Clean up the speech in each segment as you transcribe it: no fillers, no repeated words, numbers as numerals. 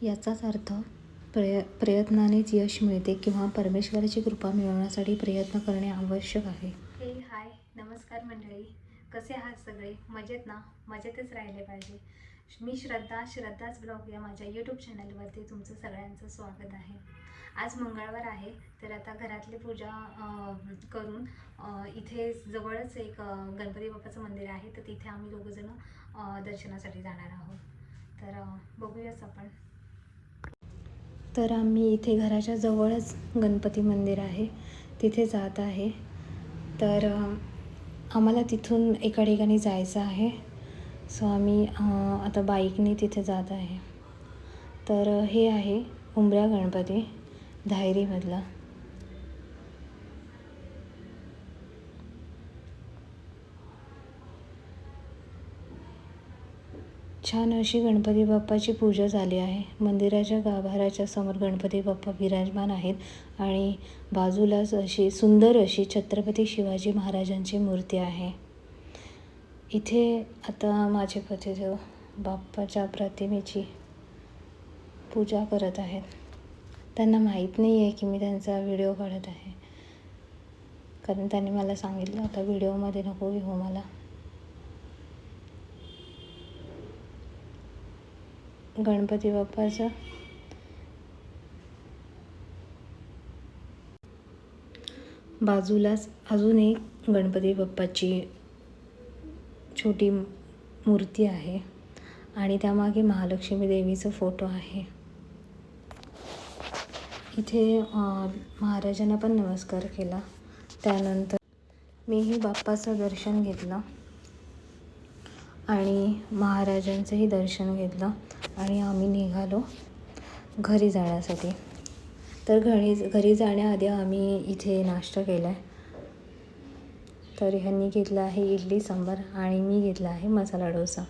याचाच अर्थ प्रयत्नानेच यश मिळते किंवा परमेश्वराची कृपा मिळवण्यासाठी प्रयत्न करणे आवश्यक आहे. हे हाय, नमस्कार मंडळी. कसे आहात सगळे? मजेत ना? मजेतच राहिले पाहिजे. मी श्रद्धाच ब्लॉग या माझ्या यूट्यूब चॅनलवरती तुमचं सगळ्यांचं स्वागत आहे. आज मंगळवार आहे, तर आता घरातली पूजा करून इथे जवळच एक गणपती बाप्पाचं मंदिर आहे, तर तिथे आम्ही दोघंजणं दर्शनासाठी जाणार आहोत. तर बघूयाच आपण. तर आम्ही इथे घराच्या जवळच गणपती मंदिर आहे तिथे जात आहे. तर आम्हाला तिथून एका ठिकाणी जायचं आहे. सो आम्ही आता बाईकने तिथे जात आहे. तर हे आहे उंबऱ्या गणपती धायरीमधला. छान अशी गणपती बाप्पाची पूजा झाली आहे. मंदिराच्या गाभाऱ्याच्या समोर गणपती बाप्पा विराजमान आहेत आणि बाजूलाच अशी सुंदर अशी छत्रपती शिवाजी महाराजांची मूर्ती आहे. इथे आता माझे पतिदेव बाप्पाच्या प्रतिमेची पूजा करत आहेत. त्यांना माहीत नाही आहे की मी त्यांचा व्हिडिओ काढत आहे, कारण त्यांनी मला सांगितलं होतं व्हिडिओमध्ये नको घेऊ मला. गणपती बाप्पाचं बाजूलाच अजून एक गणपती बाप्पाची छोटी मूर्ती आहे आणि त्यामागे महालक्ष्मी देवीचा फोटो आहे. इथे महाराजांना पण नमस्कार केला. त्यानंतर मीही बाप्पाचं दर्शन घेतलं आणि महाराजांचंही दर्शन घेतलं आणि आम्ही निघालो घरी जाण्यासाठी. तर घरी जाण्याआधी आम्ही इथे नाश्ता केला आहे. तर ह्यांनी घेतला आहे इडली सांबार आणि मी घेतला आहे मसाला डोसा.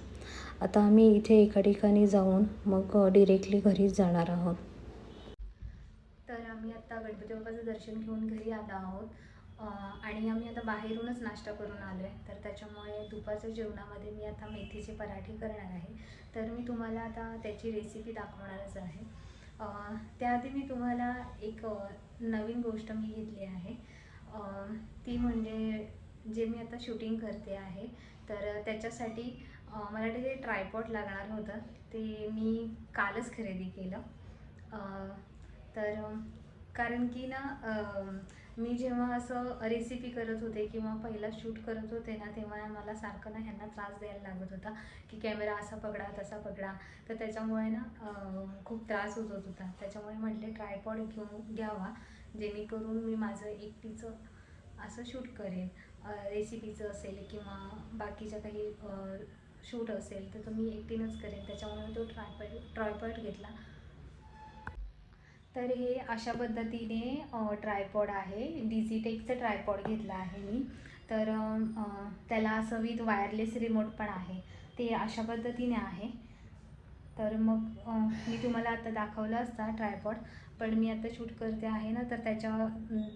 आता आम्ही इथे एका ठिकाणी जाऊन मग डिरेक्टली घरीच जाणार आहोत. तर आम्ही आता गणपती बाप्पाचं दर्शन घेऊन घरी आलो आहोत आणि आम्ही आता बाहेरूनच नाश्ता करून आलो आहे. तर त्याच्यामुळे दुपारच्या जेवणामध्ये मी आता मेथीचे पराठे करणार आहे. तर मी तुम्हाला आता त्याची रेसिपी दाखवणारच आहे. त्याआधी मी तुम्हाला एक नवीन गोष्ट मी घेतली आहे. ती म्हणजे जे मी आता शूटिंग करते आहे, तर त्याच्यासाठी मला ते ट्रायपॉड लागणार होतं. ते मी कालच खरेदी केलं. तर कारण की ना मी जेव्हा असं रेसिपी करत होते किंवा पहिला शूट करत होते ना, तेव्हा मला सारखं ना ह्यांना त्रास द्यायला लागत होता की कॅमेरा असा पकडा तसा पकडा. तर त्याच्यामुळे ना खूप त्रास होत होता. त्याच्यामुळे म्हटले ट्रायपॉड घ्यावा, जेणेकरून मी माझं एकटीचं असं शूट करेन. रेसिपीचं असेल किंवा बाकीच्या काही शूट असेल तर मी एकटीनंच करेन. त्याच्यामुळे तो ट्रायपॉड घेतला. तर हे अशा पद्धतीने ट्रायपॉड आहे. डिझीटेकचं ट्रायपॉड घेतला आहे मी. तर त्याला असं विथ वायरलेस रिमोट पण आहे. ते अशा पद्धतीने आहे. तर मग मी तुम्हाला आता दाखवलं असता ट्रायपॉड, पण मी आता शूट करते आहे ना, तर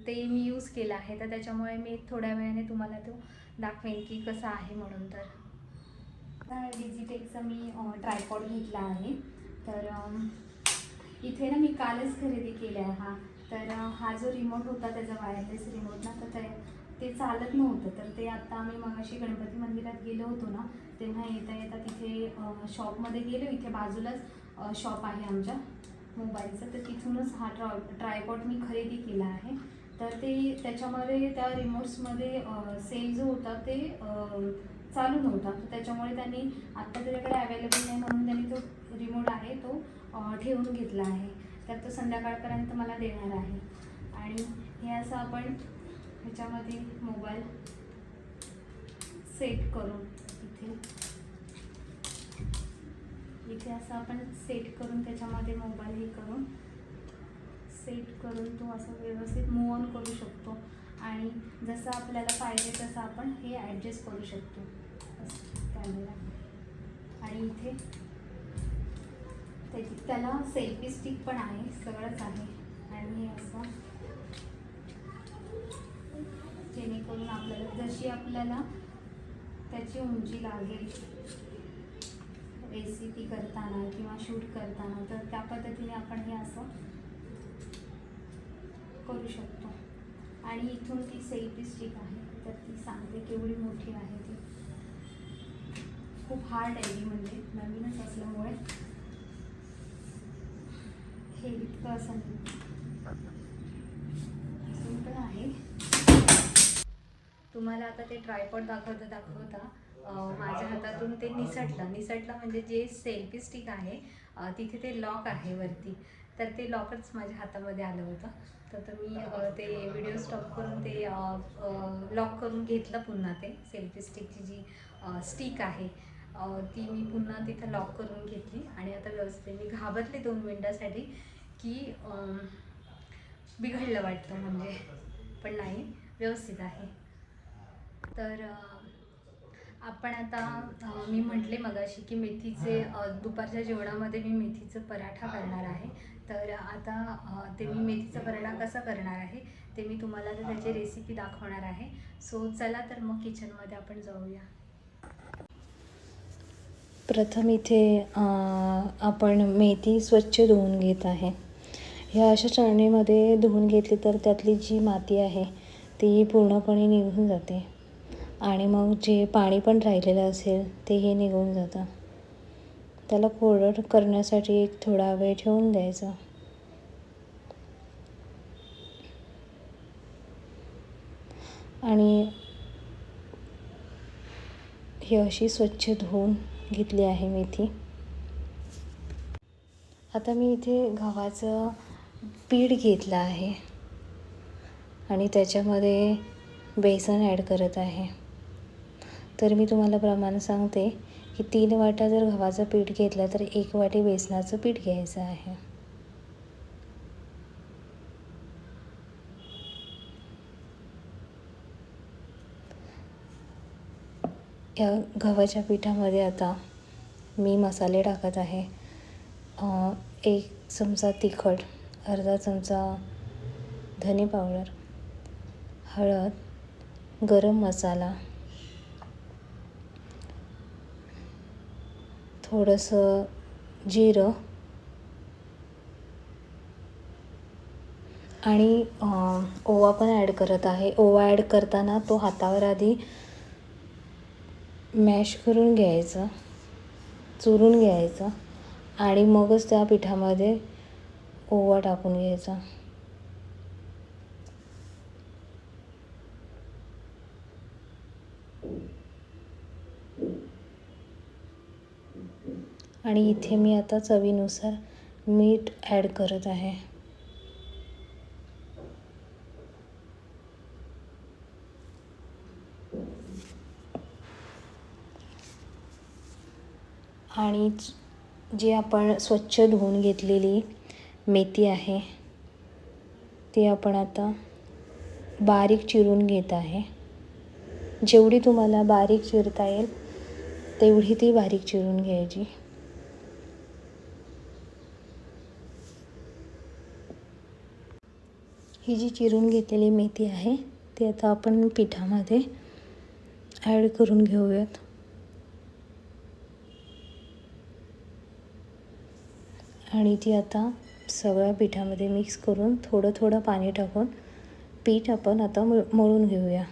ते मी यूज केलं आहे. तर त्याच्यामुळे मी थोड्या वेळाने तुम्हाला तो दाखवेन की कसं आहे म्हणून. तर डिझीटेकचा मी ट्रायपॉड घेतला आहे. तर इथे ना मी कालच खरेदी केला आहे तर हा जो रिमोट होता त्याचा वायरलेस रिमोट ना, तर ते चालत नव्हतं. तर ते आता आम्ही मगाशी गणपती मंदिरात गेलो होतो ना, तेव्हा येता तिथे शॉपमध्ये गेलो. इथे बाजूलाच शॉप आहे आमच्या मोबाईलचं, तर तिथूनच हा ट्रायपॉड मी खरेदी केला आहे. तर ते त्याच्यामध्ये त्या रिमोट्समध्ये सेल जो होता ते चालू नव्हता. तर त्याच्यामुळे त्यांनी आत्ता त्याच्याकडे अवेलेबल नाही म्हणून त्यांनी तो रिमोट आहे तो ठेवून घेतला आहे. तर तो संध्याकाळपर्यंत मला देणार आहे. आणि हे असं आपण ह्याच्यामध्ये मोबाईल सेट करून इथे असं आपण सेट करून त्याच्यामध्ये मोबाईल हे करून सेट करून तो असं व्यवस्थित मूव ऑन करू शकतो आणि जसं आपल्याला पाहिजे तसं आपण हे ॲडजस्ट करू शकतो कॅमेरा. आणि इथे त्याला सेल्फी स्टिक पण आहे, सगळंच आहे. आणि असं जेणेकरून आपल्याला जशी आपल्याला त्याची उंची लागेल रेसिपी करताना किंवा शूट करताना, तर त्या पद्धतीने आपण हे असं करू शकतो. आणि इथून ती सेल्फी स्टिक आहे, तर ती सांगते केवढी मोठी आहे ती. खूप हार्ड आहे ती, म्हणजे नवीनच असल्यामुळे हे इतकं असं सिंपल आहे. तुम्हाला आता ते ट्रायपॉड दाखवता माझ्या हातातून ते निसटलं म्हणजे जे सेल्फी स्टिक आहे तिथे ते लॉक आहे वरती, तर ते लॉकच माझ्या हातामध्ये आलं होतं. तर मी ते व्हिडिओ स्टॉप करून ते लॉक करून घेतलं पुन्हा. ते सेल्फी स्टिकची जी स्टिक आहे ती मी पुन्हा तिथं लॉक करून घेतली आणि आता व्यवस्थित. मी घाबरले 2 मिनिटासाठी की बिघडलं वाटतं म्हणजे, पण नाही, व्यवस्थित आहे. तर आपण आता मी म्हटले मगाशी की मेथीचे दुपारच्या जेवणामध्ये मी मेथीचं पराठा करणार आहे. तर आता ते मी मेथीचा पराठा कसा करणार आहे ते मी तुम्हाला त्याची रेसिपी दाखवणार आहे. सो चला तर मग किचनमध्ये आपण जाऊया. प्रथम इथे आपण मेथी स्वच्छ धुवून घेत आहे. ह्या अशा चाळणीमध्ये धुवून घेतली तर त्यातली जी माती आहे ती पूर्णपणे निघून जाते आणि मग जे पाणी पण राहिलेलं असेल तेही निघून जातं. त्याला कोरड करण्यासाठी एक थोडा वेळ ठेवून द्यायचा. आणि ही अशी स्वच्छ धुवून घेतली आहे मेथी. आता मी इथे गव्हाचं पीठ घेतलं आहे आणि त्याच्यामध्ये बेसन ॲड करत आहे. तर मी तुम्हाला प्रमाण सांगते की 3 वाट्या जर गव्हाचं पीठ घेतलं तर 1 वाटी बेसनाचं पीठ घ्यायचं आहे. या गव्हाच्या पिठामध्ये आता मी मसाले टाकत आहे. 1 चमचा तिखट, अर्धा चमचा धने पावडर, हळद, गरम मसाला, थोडंसं जिरं आणि ओवा पण ॲड करत आहे. ओवा ॲड करताना तो हातावर आधी मॅश करून घ्यायचं, चुरून घ्यायचं आणि मगच त्या पिठामध्ये ओवा टाकून घ्यायचा. आणि इथे मी आता चवीनुसार मीठ ॲड करत आहे. आणि जी आपण स्वच्छ धुवून घेतलेली मेथी आहे ती आपण आता बारीक चिरून घेत आहे. जेवढी तुम्हाला बारीक चिरता येईल तेवढी ती बारीक चिरून घ्यायची. ही जी चिरून घेतलेली मेथी आहे ती आता आपण पिठामध्ये ॲड करून घेऊयात. आणि ती आता सगळ्या पिठामध्ये मिक्स करून थोडं थोडं पाणी टाकून पीठ आपण आता मळून घेऊया.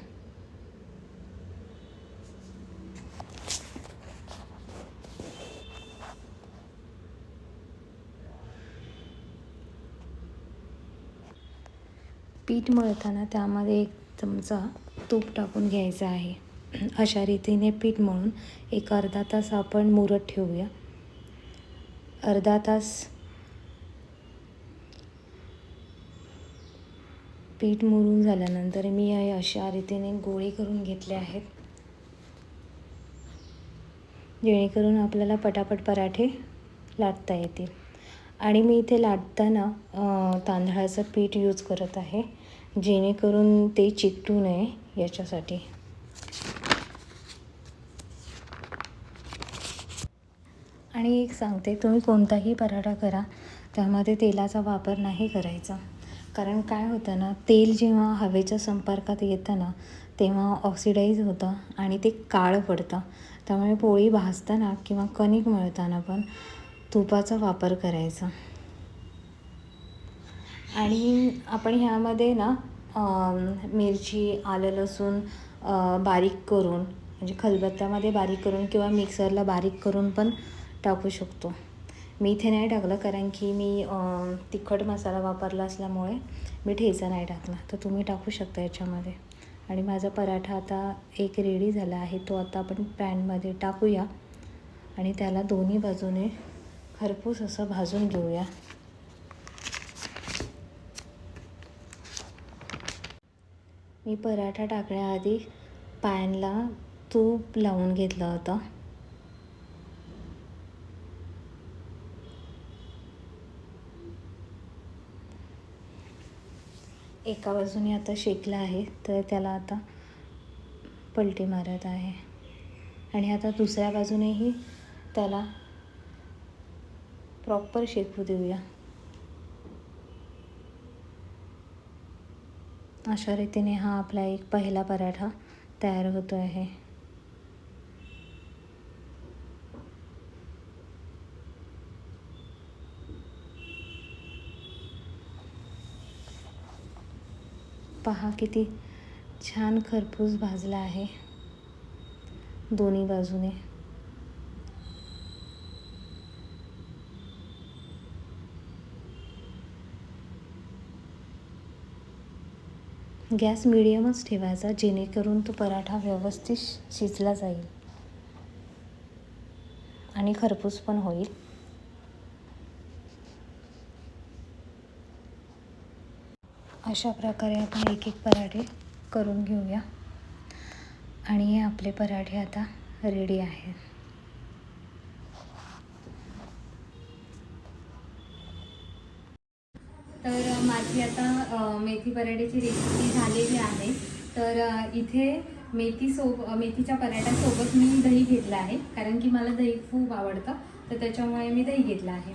पीठ मळताना त्यामध्ये 1 चमचा तूप टाकून घ्यायचं आहे. अशा रीतीने पीठ मळून एक अर्धा तास आपण मुरत ठेवूया. अर्धा तास पीठ मुरून झाल्यानंतर मी अशा रीतीने गोळे करून घेतले आहेत, जेणेकरून आपल्याला पटापट पराठे लाटता येतील. आणि मी इथे लाटताना तांदळाचं पीठ यूज करत आहे, जेणेकरून ते चिकटू नये याच्यासाठी. आणि एक सांगते, तुम्ही कोणताही पराठा करा त्यामध्ये तेलाचा वापर नाही करायचा. कारण काय होतं ना, तेल जेव्हा हवेच्या संपर्कात येतं ना तेव्हा ऑक्सिडाईज होतं आणि ते काळं पडतं. त्यामुळे पोळी भाजताना किंवा कणिक मळताना पण तुपाचा वापर करायचा. आणि आपण ह्यामध्ये ना मिरची, आलं, लसूण बारीक करून म्हणजे खलबत्त्यामध्ये बारीक करून किंवा मिक्सरला बारीक करून पण टाकू शकतो. मी इथे नाही टाकलं कारण की मी तिखट मसाला वापरला असल्यामुळे मी ठेचा नाही टाकला, तर तुम्ही टाकू शकता याच्यामध्ये. आणि माझा पराठा आता एक रेडी झाला आहे. तो आता आपण पॅनमध्ये टाकूया आणि त्याला दोन्ही बाजूने खरपूस असं भाजून घेऊया. मी पराठा टाकण्याआधी पॅनला तूप लावून घेतलं होतं. एका बाजूने आता शेकलं आहे, तर त्याला आता पलटी मारत आहे. आणि आता दुसऱ्या बाजूनेही त्याला प्रॉपर शेकू देऊया. अशा रीतीने हा आपला एक पहिला पराठा तयार होतो आहे. पहा किती छान खरपूस भाजला आहे दोन्ही बाजूने. गॅस मिडियमच ठेवायचा जेणेकरून तो पराठा व्यवस्थित शिजला जाईल आणि खरपूस पण होईल. अशा प्रकारे आपण एक एक पराठे करून घेऊया. आणि हे आपले पराठे आता रेडी आहेत. तर माझी आता मेथी पराठ्याची रेसिपी झालेली आहे. तर इथे मेथीच्या पराठ्यासोबत मी दही घेतलं आहे, कारण की मला दही खूप आवडतं, तर त्याच्यामुळे मी दही घेतलं आहे.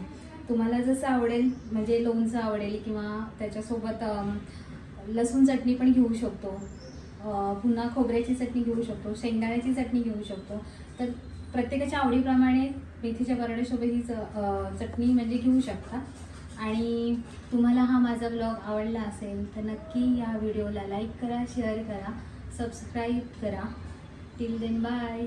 तुम्हाला जसं आवडेल, म्हणजे लोणचं आवडेल किंवा त्याच्यासोबत लसूण चटणी पण घेऊ शकतो, पुन्हा खोबऱ्याची चटणी घेऊ शकतो, शेंगदाण्याची चटणी घेऊ शकतो. तर प्रत्येकाच्या आवडीप्रमाणे मेथीच्या पराठ्यासोबत ही चटणी म्हणजे घेऊ शकता. आणि तुम्हाला हा माझा ब्लॉग आवडला असेल तर नक्की या व्हिडिओला लाईक करा, शेअर करा, सबस्क्राईब करा. Till then bye.